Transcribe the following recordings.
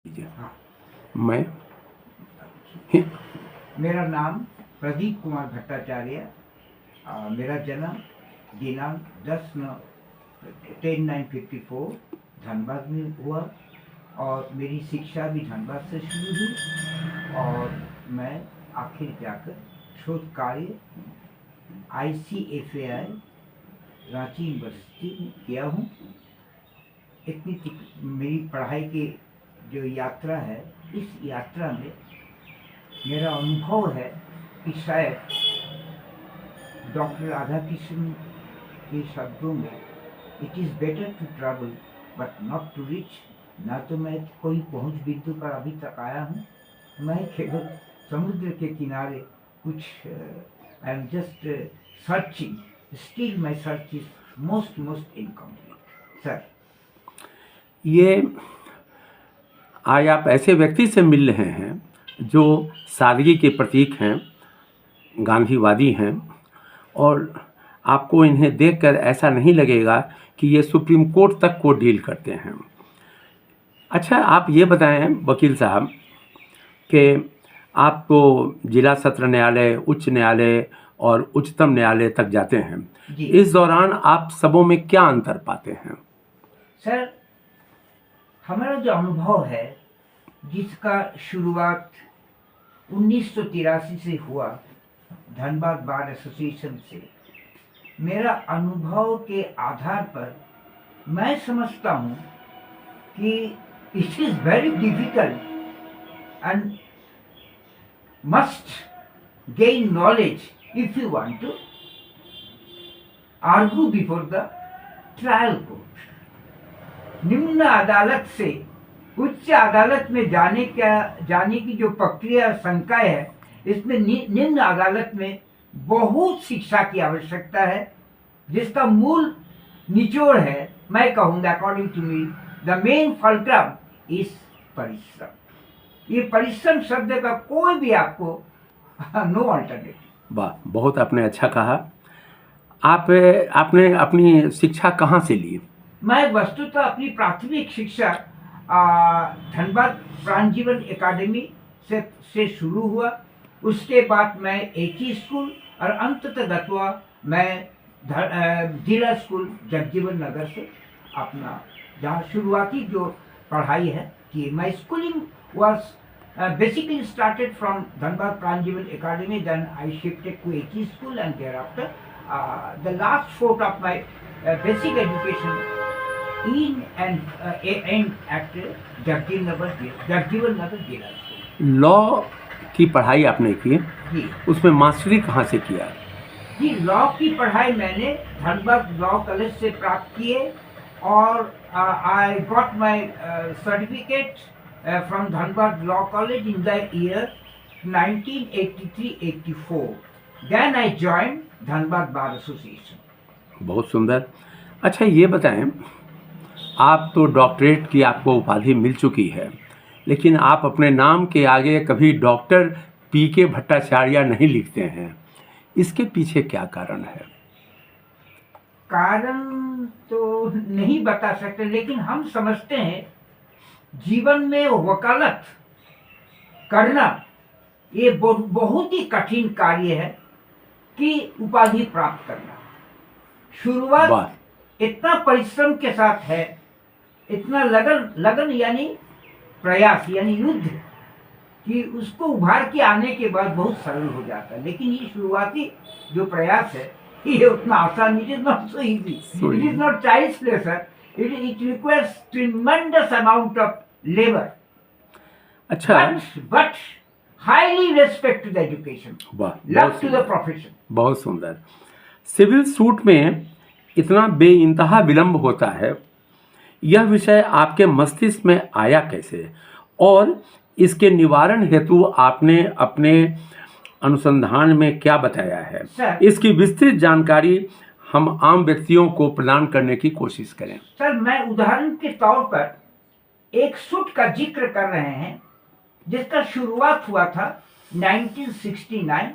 हाँ। मैं मेरा नाम प्रदीप कुमार भट्टाचार्य। मेरा जन्म दिनांक 10/9/54 धनबाद में हुआ और मेरी शिक्षा भी धनबाद से शुरू हुई और मैं आखिर जाकर शोध कार्य ICFAI रांची यूनिवर्सिटी में किया हूँ। इतनी मेरी पढ़ाई की जो यात्रा है, इस यात्रा में मेरा अनुभव है कि शायद डॉक्टर राधा कृष्ण के शब्दों में it is better to travel but not to rich. ना तो मैं कोई पहुंच बिंदु पर अभी तक आया हूँ, मैं केवल समुद्र के किनारे कुछ I am just searching, still my search is most incomplete sir. ये आज आप ऐसे व्यक्ति से मिल रहे हैं जो सादगी के प्रतीक हैं, गांधीवादी हैं, और आपको इन्हें देखकर ऐसा नहीं लगेगा कि ये सुप्रीम कोर्ट तक को डील करते हैं। अच्छा, आप ये बताएं वकील साहब कि आप तो जिला सत्र न्यायालय, उच्च न्यायालय और उच्चतम न्यायालय तक जाते हैं। इस दौरान आप सबों में क्या अंतर पाते हैं? सर, हमारा जो अनुभव है, जिसका शुरुआत 1983 से हुआ धनबाद बार एसोसिएशन से, मेरा अनुभव के आधार पर मैं समझता हूँ कि it is very difficult and must gain knowledge if you want to argue before the trial court. निम्न अदालत से उच्च अदालत में जाने की जो प्रक्रिया और संकाय है, इसमें निम्न अदालत में बहुत शिक्षा की आवश्यकता है, जिसका मूल निचोड़ है, मैं कहूँगा according to me, the main fulcrum is परिश्रम। ये परिश्रम शब्द का कोई भी आपको नो अल्टरनेटिव। वाह, बहुत आपने अच्छा कहा। आपने अपनी शिक्षा कहाँ से ली? मैं वस्तुतः अपनी प्राथमिक शिक्षा धनबाद प्राणजीवन एकेडमी से शुरू हुआ। उसके बाद मैं एक ही स्कूल और अंततः मैं जिला स्कूल जगजीवन नगर से अपना जहाँ शुरुआती जो पढ़ाई है कि my schooling was basically started from Dhanbad Pranjivan Academy, then I shifted to HE school and thereafter the last fourth of my basic education in and end at Jagjivan Nagar जिला स्कूल। लॉ की पढ़ाई आपने की जी, उसमें मास्टरी कहाँ से किया? जी, law की पढ़ाई मैंने धनबाद लॉ कॉलेज से प्राप्त किए और I got my certificate from Dhanbad Law College in the year 1983-84. Then I joined Dhanbad Bar Association. बहुत सुंदर। अच्छा, ये बताएं, आप तो डॉक्टरेट की आपको उपाधि मिल चुकी है, लेकिन आप अपने नाम के आगे कभी डॉक्टर PK भट्टाचार्य नहीं लिखते हैं। इसके पीछे क्या कारण है? कारण तो नहीं बता सकते, लेकिन हम समझते हैं जीवन में वकालत करना ये बहुत ही कठिन कार्य है कि उपाधि प्राप्त करना। शुरुआत इतना परिश्रम के साथ है, इतना लगन यानी प्रयास यानी युद्ध, कि उसको उभार के आने के बाद बहुत सरल हो जाता है। लेकिन ये शुरुआती जो प्रयास है, ये उतना आसान, it is not so easy, it is not child's play sir. It requires tremendous amount of labor. अच्छा, but highly respect to the education, love to the profession. बहुत सुंदर। सिविल सूट में इतना बेइंतहा विलंब होता है, यह विषय आपके मस्तिष्क में आया कैसे और इसके निवारण हेतु आपने अपने अनुसंधान में क्या बताया है? इसकी विस्तृत जानकारी हम आम व्यक्तियों को प्रदान करने की कोशिश करें। सर, मैं उदाहरण के तौर पर एक सूट का जिक्र कर रहे हैं जिसका शुरुआत हुआ था 1969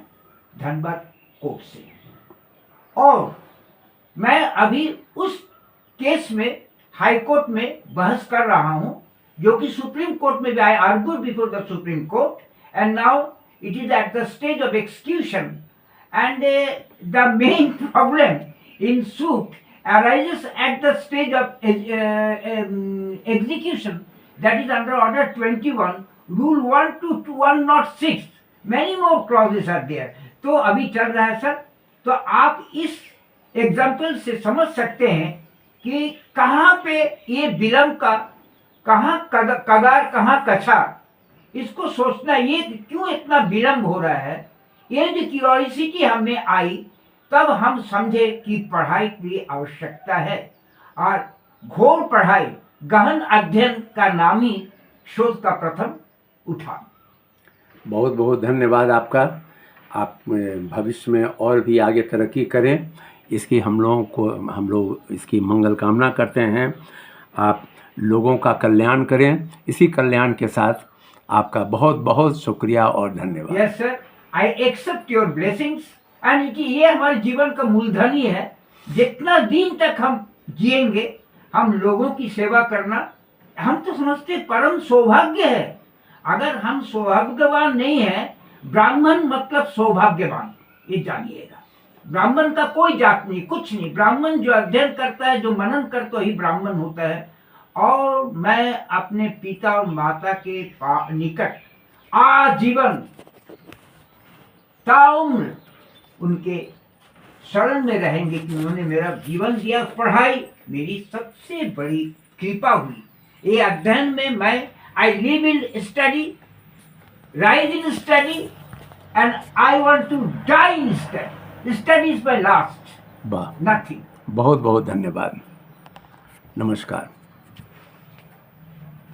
धनबाद कोर्ट से, और मैं अभी उस केस में हाई कोर्ट में बहस कर रहा हूं जो कि सुप्रीम कोर्ट में भी I argued before the Supreme Court and now it is at the stage of execution and the main problem in suit arises at the stage of execution, that is under order 21 rule 1 to 106. many more clauses are there. तो अभी चल रहा है sir. तो आप इस example से समझ सकते हैं कि कहाँ पे ये विलंब का, कहाँ कगार कहाँ कछा, इसको सोचना, ये क्यों इतना विलंब हो रहा है. ये जो क्यूरियोसिटी हमें आई तब हम समझे कि पढ़ाई की आवश्यकता है और घोर पढ़ाई, गहन अध्ययन का नाम ही शोध का प्रथम उठान. बहुत बहुत धन्यवाद आपका. आप भविष्य में और भी आगे तरक्की करें, इसकी हम लोग इसकी मंगल कामना करते हैं. आप लोगों का कल्याण करें. इसी कल्याण के साथ आपका बहुत बहुत शुक्रिया और धन्यवाद. Yes sir, I accept your blessings and ये हमारे जीवन का मूलधन ही है. जितना दिन तक हम जिएंगे, हम लोगों की सेवा करना, हम तो समझते परम सौभाग्य है. अगर हम सौभाग्यवान नहीं है, ब्राह्मण मतलब सौभाग्यवान, ये जानिएगा. ब्राह्मण का कोई जात नहीं, कुछ नहीं. ब्राह्मण जो अध्ययन करता है, जो मनन करता है, ही ब्राह्मण होता है. और मैं अपने पिता और माता के निकट आजीवन ताउम्र उनके शरण में रहेंगे कि उन्होंने मेरा जीवन दिया. पढ़ाई मेरी सबसे बड़ी कृपा हुई. ये अध्ययन में मैं I live in study, rise in study and I want to die in study. Study is my last, वाह, नथिंग. बहुत बहुत धन्यवाद. नमस्कार.